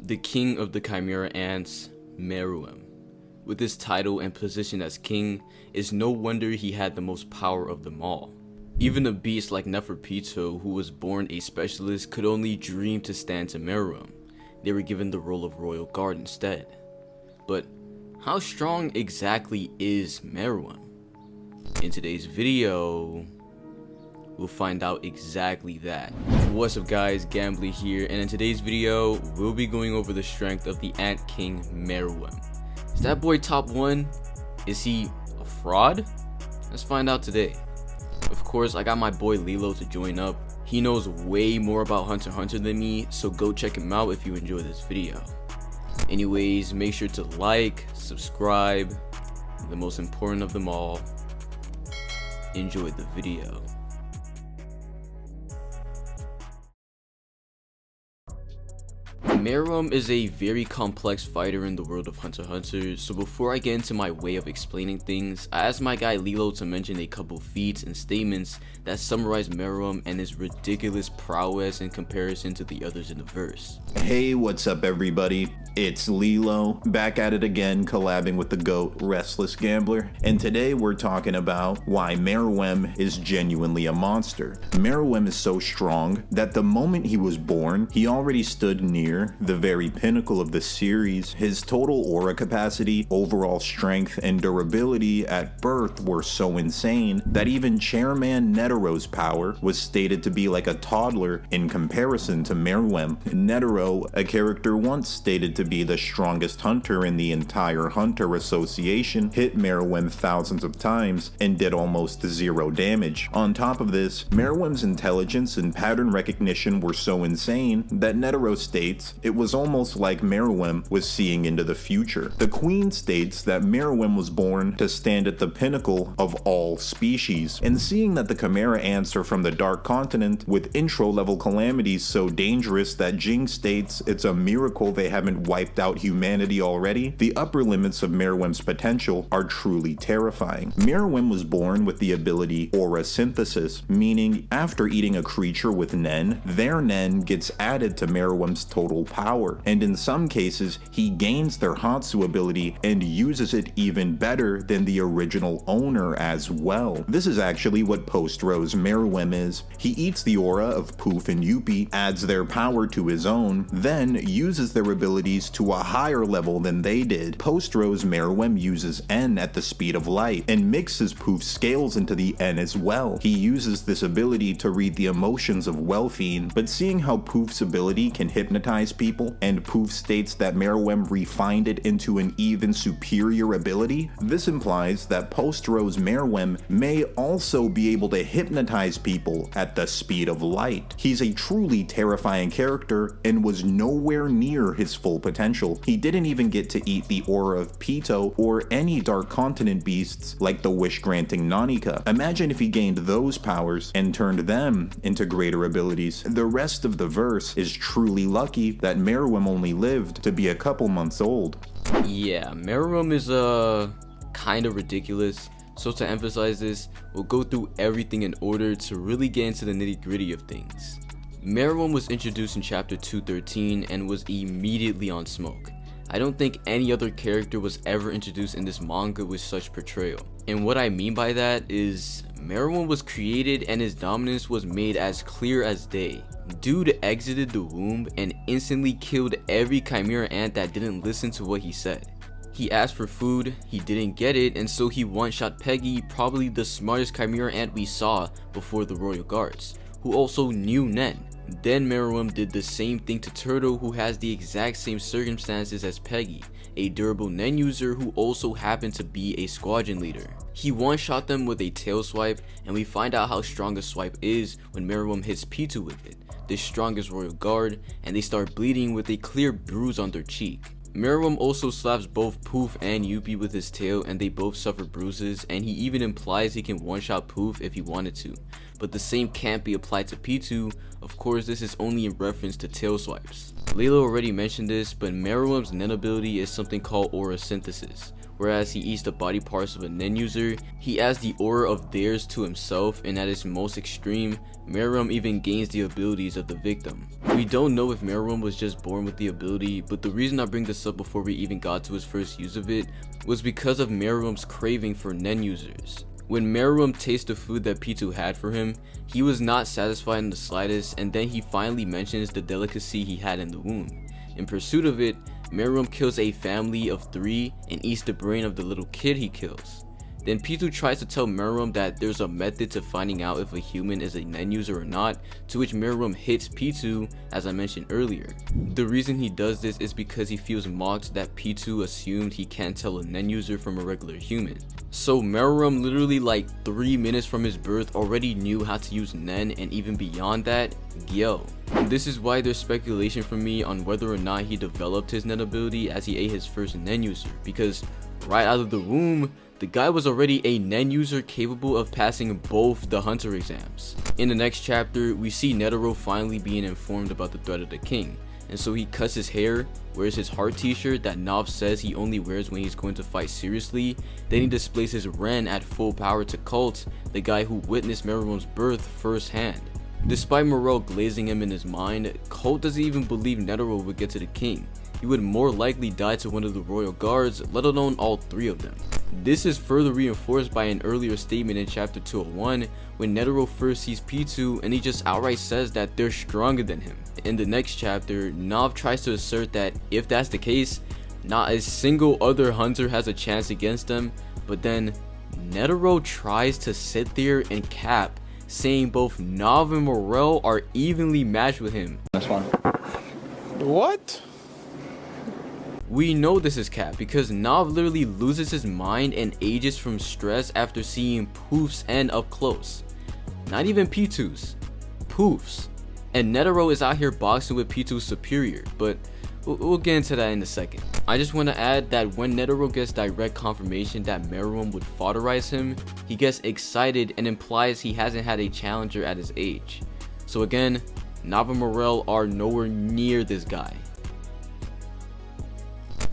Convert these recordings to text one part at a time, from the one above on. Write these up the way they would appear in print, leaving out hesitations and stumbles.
the king of the chimera ants, Meruem. With his title and position as king, it's no wonder he had the most power of them all. Even a beast like Neferpitou, who was born a specialist, could only dream to stand to Meruem. They were given the role of royal guard instead. But how strong exactly is Meruem? In today's video, we'll find out exactly that. What's up guys, Gamblrr here, and in today's video, we'll be going over the strength of the Ant King Meruem. Is that boy top 1? Is he a fraud? Let's find out today. Of course, I got my boy Leelo to join up. He knows way more about Hunter x Hunter than me, so go check him out if you enjoy this video. Anyways, make sure to like, subscribe, and the most important of them all, enjoy the video. Meruem is a very complex fighter in the world of Hunter x Hunter, so before I get into my way of explaining things, I asked my guy Leelo to mention a couple feats and statements that summarize Meruem and his ridiculous prowess in comparison to the others in the verse. Hey, what's up everybody? It's Leelo, back at it again, collabing with the GOAT, Restless Gambler, and today we're talking about why Meruem is genuinely a monster. Meruem is so strong that the moment he was born, he already stood near the very pinnacle of the series. His total aura capacity, overall strength, and durability at birth were so insane that even Chairman Netero's power was stated to be like a toddler in comparison to Meruem. Netero, a character once stated to be the strongest hunter in the entire Hunter Association, hit Meruem thousands of times and did almost zero damage. On top of this, Meruem's intelligence and pattern recognition were so insane that Netero states it was almost like Meruem was seeing into the future. The Queen states that Meruem was born to stand at the pinnacle of all species, and seeing that the Chimera ants are from the Dark Continent with intro-level calamities so dangerous that Jing states it's a miracle they haven't wiped out humanity already, the upper limits of Meruem's potential are truly terrifying. Meruem was born with the ability aura synthesis, meaning after eating a creature with Nen, their Nen gets added to Meruem's total power, and in some cases he gains their Hatsu ability and uses it even better than the original owner as well. This is actually what post-Rose Meruem is. He eats the aura of Poof and Yuppie, adds their power to his own, then uses their abilities to a higher level than they did. Post-Rose Meruem uses N at the speed of light and mixes Poof's scales into the N as well. He uses this ability to read the emotions of Welfiend, but seeing how Poof's ability can hypnotize people, and Poof states that Meruem refined it into an even superior ability, this implies that post-Rose Meruem may also be able to hypnotize people at the speed of light. He's a truly terrifying character and was nowhere near his full potential. He didn't even get to eat the aura of Pito or any Dark Continent beasts like the wish-granting Nanika. Imagine if he gained those powers and turned them into greater abilities. The rest of the verse is truly lucky that Meruem only lived to be a couple months old. Yeah, Meruem is kind of ridiculous, so to emphasize this, we'll go through everything in order to really get into the nitty-gritty of things. Meruem was introduced in chapter 213 and was immediately on smoke. I don't think any other character was ever introduced in this manga with such portrayal. And what I mean by that is, Meruem was created and his dominance was made as clear as day. Dude exited the womb and instantly killed every chimera ant that didn't listen to what he said. He asked for food, he didn't get it, and so he one-shot Peggy, probably the smartest chimera ant we saw before the royal guards, who also knew Nen. Then Meruem did the same thing to Turtle, who has the exact same circumstances as Peggy, a durable Nen user who also happened to be a squadron leader. He one-shot them with a tail swipe, and we find out how strong a swipe is when Meruem hits Pitou with it, the strongest royal guard, and they start bleeding with a clear bruise on their cheek. Meruem also slaps both Poof and Yuppie with his tail and they both suffer bruises, and he even implies he can one-shot Poof if he wanted to, but the same can't be applied to Pitou. Of course, this is only in reference to tail swipes. Leelo already mentioned this, but Meruem's Nen ability is something called aura synthesis, whereas he eats the body parts of a nen user, he adds the aura of theirs to himself, and at its most extreme, Meruem even gains the abilities of the victim. We don't know if Meruem was just born with the ability, but the reason I bring this up before we even got to his first use of it was because of Meruem's craving for nen users. When Meruem tasted the food that Pitou had for him, he was not satisfied in the slightest, and then he finally mentions the delicacy he had in the womb. In pursuit of it, Meruem kills a family of 3 and eats the brain of the little kid he kills. Then Pitou tries to tell Meruem that there's a method to finding out if a human is a nen user or not, to which Meruem hits Pitou, as I mentioned earlier. The reason he does this is because he feels mocked that Pitou assumed he can't tell a nen user from a regular human. So Meruem literally like 3 minutes from his birth already knew how to use nen, and even beyond that, Gyo. This is why there's speculation from me on whether or not he developed his nen ability as he ate his first nen user, because right out of the womb, the guy was already a nen user capable of passing both the hunter exams. In the next chapter, we see Netero finally being informed about the threat of the king, and so he cuts his hair, wears his heart t-shirt that Nav says he only wears when he's going to fight seriously, then he displays his Ren at full power to Cult, the guy who witnessed Meruem's birth firsthand. Despite Morel glazing him in his mind, Cult doesn't even believe Netero would get to the king. He would more likely die to one of the royal guards, let alone all 3 of them. This is further reinforced by an earlier statement in chapter 201 when Netero first sees Pitou and he just outright says that they're stronger than him. In the next chapter, Nav tries to assert that if that's the case, not a single other hunter has a chance against them, but then Netero tries to sit there and cap, saying both Nav and Morel are evenly matched with him. This one. What? We know this is cap because Nav literally loses his mind and ages from stress after seeing Poof's end up close. Not even Pitou's, Poof's. And Netero is out here boxing with Pitou's superior, but we'll get into that in a second. I just want to add that when Netero gets direct confirmation that Meruem would foderize him, he gets excited and implies he hasn't had a challenger at his age. So again, Nav and Morel are nowhere near this guy.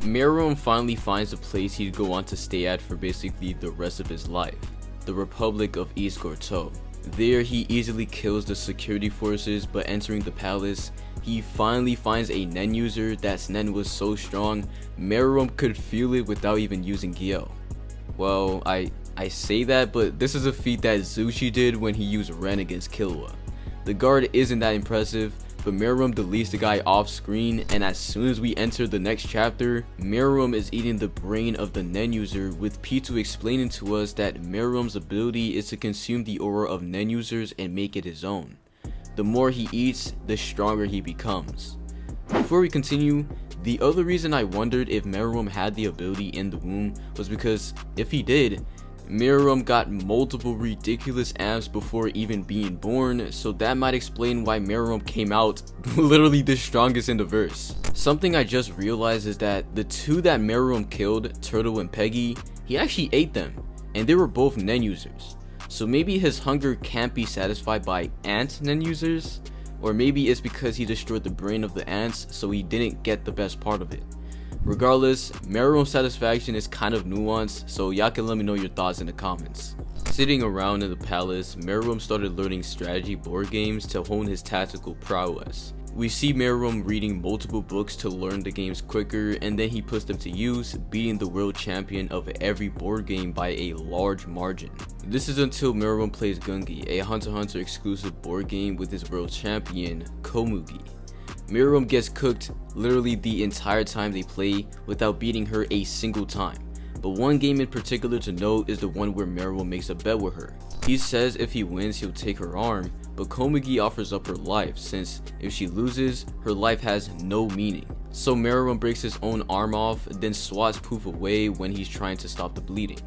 Meruem finally finds a place he'd go on to stay at for basically the rest of his life, the Republic of East Gorteau. There he easily kills the security forces, but entering the palace, he finally finds a nen user that's nen was so strong, Meruem could feel it without even using Gyo. Well, I say that, but this is a feat that Zuchi did when he used Ren against Killua. The guard isn't that impressive, but Meruem deletes the guy off screen, and as soon as we enter the next chapter, Meruem is eating the brain of the nen user, with Pitou explaining to us that Meruem's ability is to consume the aura of nen users and make it his own. The more he eats, the stronger he becomes. Before we continue, the other reason I wondered if Meruem had the ability in the womb was because if he did, Meruem got multiple ridiculous amps before even being born, so that might explain why Meruem came out literally the strongest in the verse. Something I just realized is that the 2 that Meruem killed, Turtle and Peggy, he actually ate them, and they were both nen users. So maybe his hunger can't be satisfied by ant nen users, or maybe it's because he destroyed the brain of the ants so he didn't get the best part of it. Regardless, Meruem's satisfaction is kind of nuanced, so y'all can let me know your thoughts in the comments. Sitting around in the palace, Meruem started learning strategy board games to hone his tactical prowess. We see Meruem reading multiple books to learn the games quicker, and then he puts them to use, beating the world champion of every board game by a large margin. This is until Meruem plays Gungi, a Hunter x Hunter exclusive board game with his world champion, Komugi. Meruem gets cooked literally the entire time they play without beating her a single time, but one game in particular to note is the one where Meruem makes a bet with her. He says if he wins he'll take her arm, but Komugi offers up her life since if she loses, her life has no meaning. So Meruem breaks his own arm off, then swats Poof away when he's trying to stop the bleeding.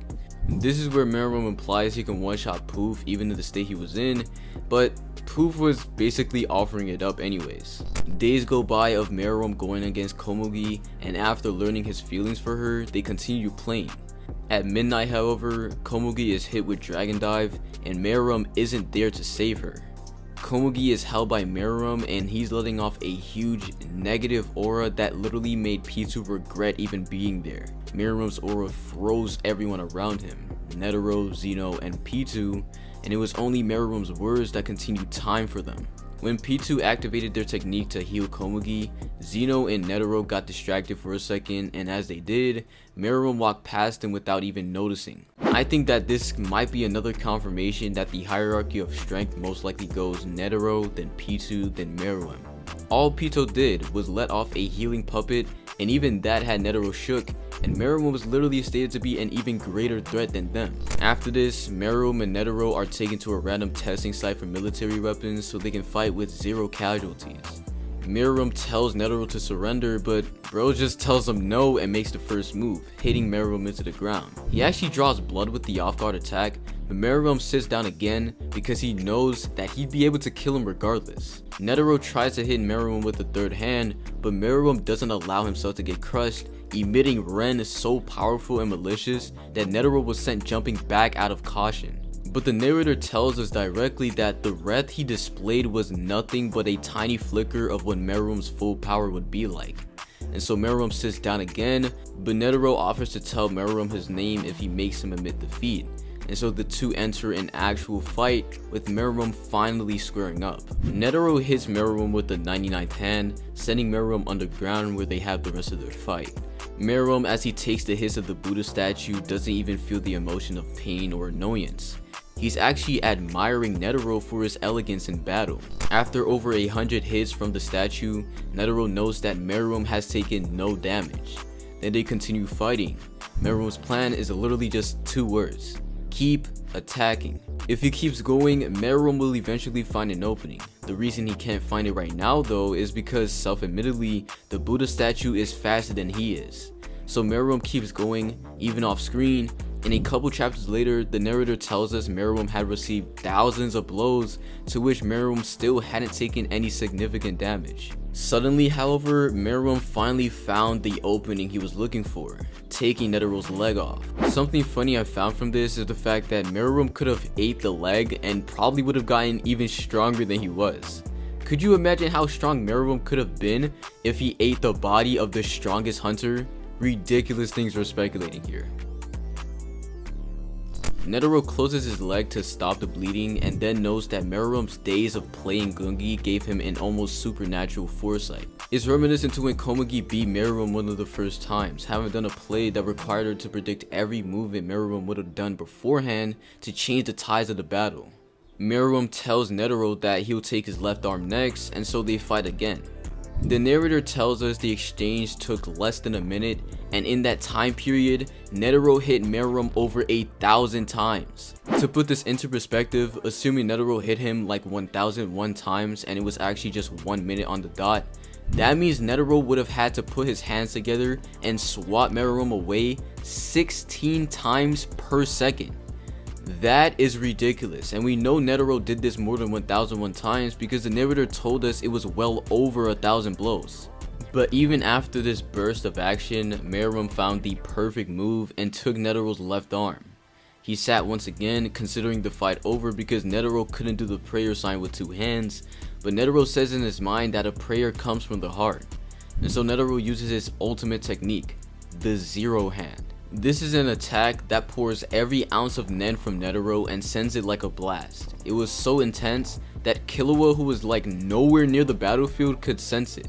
This is where Meruem implies he can one-shot Poof even in the state he was in, but Poof was basically offering it up anyways. Days go by of Meruem going against Komugi, and after learning his feelings for her, they continue playing. At midnight, however, Komugi is hit with Dragon Dive, and Meruem isn't there to save her. Komugi is held by Meruem, and he's letting off a huge negative aura that literally made Pitou regret even being there. Meruem's aura froze everyone around him, Netero, Zeno, and Pitou, and it was only Meruem's words that continued time for them. When Pitou activated their technique to heal Komugi, Zeno and Netero got distracted for a second, and as they did, Meruem walked past them without even noticing. I think that this might be another confirmation that the hierarchy of strength most likely goes Netero, then Pitou, then Meruem. All Pitou did was let off a healing puppet, and even that had Netero shook, and Meruem was literally stated to be an even greater threat than them. After this, Meruem and Netero are taken to a random testing site for military weapons so they can fight with 0 casualties. Meruem tells Netero to surrender, but bro just tells him no and makes the first move, hitting Meruem into the ground. He actually draws blood with the off-guard attack, but Meruem sits down again because he knows that he'd be able to kill him regardless. Netero tries to hit Meruem with the third hand, but Meruem doesn't allow himself to get crushed, emitting Ren so powerful and malicious that Netero was sent jumping back out of caution. But the narrator tells us directly that the wrath he displayed was nothing but a tiny flicker of what Meruem's full power would be like. And so Meruem sits down again, but Netero offers to tell Meruem his name if he makes him admit defeat. And so the two enter an actual fight, with Meruem finally squaring up. Netero hits Meruem with the 99th hand, sending Meruem underground where they have the rest of their fight. Meruem, as he takes the hits of the Buddha statue, doesn't even feel the emotion of pain or annoyance. He's actually admiring Netero for his elegance in battle. After over 100 hits from the statue, Netero knows that Meruem has taken no damage. Then they continue fighting. Meruem's plan is literally just 2 words: keep attacking. If he keeps going, Meruem will eventually find an opening. The reason he can't find it right now though is because, self-admittedly, the Buddha statue is faster than he is. So Meruem keeps going, even off screen, and a couple chapters later, the narrator tells us Meruem had received thousands of blows, to which Meruem still hadn't taken any significant damage. Suddenly, however, Meruem finally found the opening he was looking for, taking Netero's leg off. Something funny I found from this is the fact that Meruem could have ate the leg and probably would have gotten even stronger than he was. Could you imagine how strong Meruem could have been if he ate the body of the strongest hunter? Ridiculous things we're speculating here. Netero closes his leg to stop the bleeding, and then knows that Meruem's days of playing Gungi gave him an almost supernatural foresight. It's reminiscent to when Komugi beat Meruem one of the first times, having done a play that required her to predict every movement Meruem would have done beforehand to change the tides of the battle. Meruem tells Netero that he'll take his left arm next, and so they fight again. The narrator tells us the exchange took less than a minute, and in that time period, Netero hit Meruem over 1,000 times. To put this into perspective, assuming Netero hit him like 1,001 times and it was actually just 1 minute on the dot, that means Netero would have had to put his hands together and swat Meruem away 16 times per second. That is ridiculous, and we know Netero did this more than 1,001 times because the narrator told us it was well over 1,000 blows. But even after this burst of action, Meruem found the perfect move and took Netero's left arm. He sat once again, considering the fight over because Netero couldn't do the prayer sign with 2 hands, but Netero says in his mind that a prayer comes from the heart. And so Netero uses his ultimate technique, the 0 hand. This is an attack that pours every ounce of Nen from Netero and sends it like a blast. It was so intense that Killua, who was like nowhere near the battlefield, could sense it.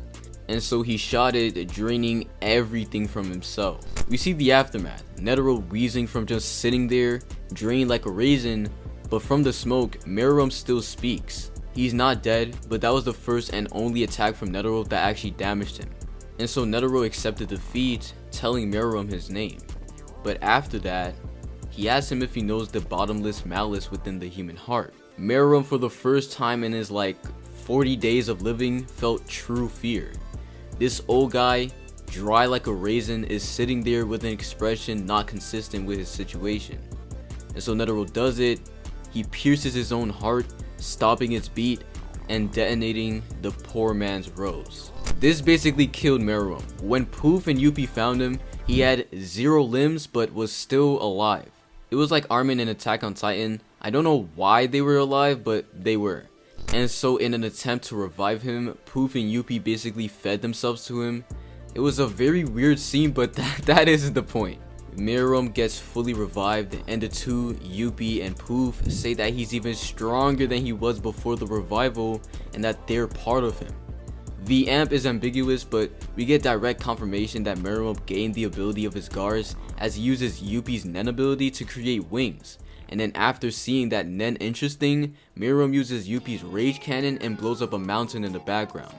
And so he shot it, draining everything from himself. We see the aftermath, Netero wheezing from just sitting there, drained like a raisin, but from the smoke, Meruem still speaks. He's not dead, but that was the first and only attack from Netero that actually damaged him. And so Netero accepted defeat, telling Meruem his name. But after that, he asks him if he knows the bottomless malice within the human heart. Meruem, for the first time in his like 40 days of living, felt true fear. This old guy, dry like a raisin, is sitting there with an expression not consistent with his situation. And so Netero does it. He pierces his own heart, stopping its beat and detonating the poor man's rose. This basically killed Meruem. When Poof and Yuppie found him, he had 0 limbs but was still alive. It was like Armin in Attack on Titan. I don't know why they were alive, but they were. And so in an attempt to revive him, Poof and Yuppie basically fed themselves to him. It was a very weird scene, but that isn't the point. Meruem gets fully revived, and the two, Yuppie and Poof, say that he's even stronger than he was before the revival and that they're part of him. The amp is ambiguous, but we get direct confirmation that Meruem gained the ability of his guards as he uses Yuppie's Nen ability to create wings. And then after seeing that Nen interesting, Meruem uses Yuppie's rage cannon and blows up a mountain in the background.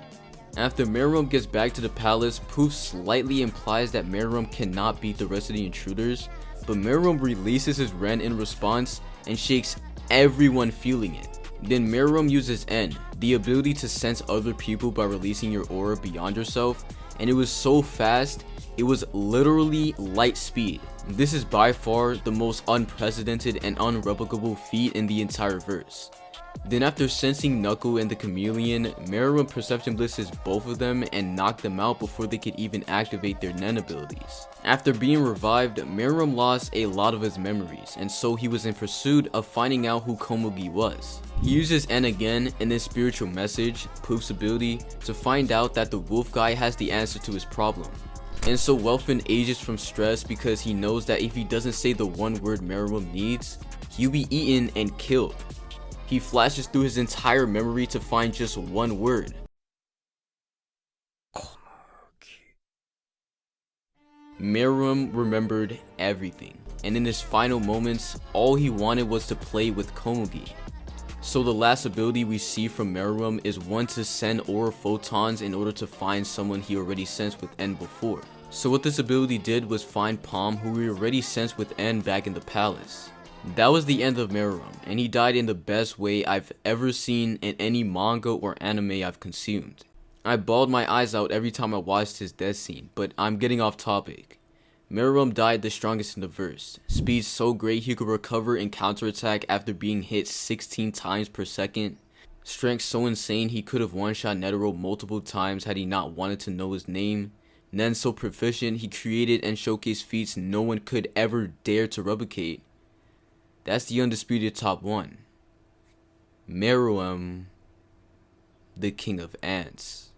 After Meruem gets back to the palace, Poof slightly implies that Meruem cannot beat the rest of the intruders, but Meruem releases his Ren in response and shakes everyone feeling it. Then Meruem uses N, the ability to sense other people by releasing your aura beyond yourself, and it was so fast, it was literally light speed. This is by far the most unprecedented and unreplicable feat in the entire verse. Then after sensing Knuckle and the Chameleon, Meruem perception blitzes both of them and knocked them out before they could even activate their Nen abilities. After being revived, Meruem lost a lot of his memories, and so he was in pursuit of finding out who Komugi was. He uses N again and then Spiritual Message, Poof's ability, to find out that the wolf guy has the answer to his problem. And so Welfin ages from stress because he knows that if he doesn't say the one word Meruem needs, he'll be eaten and killed. He flashes through his entire memory to find just one word. Meruem remembered everything, and in his final moments, all he wanted was to play with Komugi. So the last ability we see from Meruem is one to send aura photons in order to find someone he already sensed with N before. So what this ability did was find Palm, who he already sensed with N back in the palace. That was the end of Meruem, and he died in the best way I've ever seen in any manga or anime I've consumed. I bawled my eyes out every time I watched his death scene, but I'm getting off topic. Meruem died the strongest in the verse. Speed so great he could recover and counterattack after being hit 16 times per second. Strength so insane he could have one-shot Netero multiple times had he not wanted to know his name. Nen so proficient he created and showcased feats no one could ever dare to replicate. That's the undisputed top 1. Meruem, the king of ants.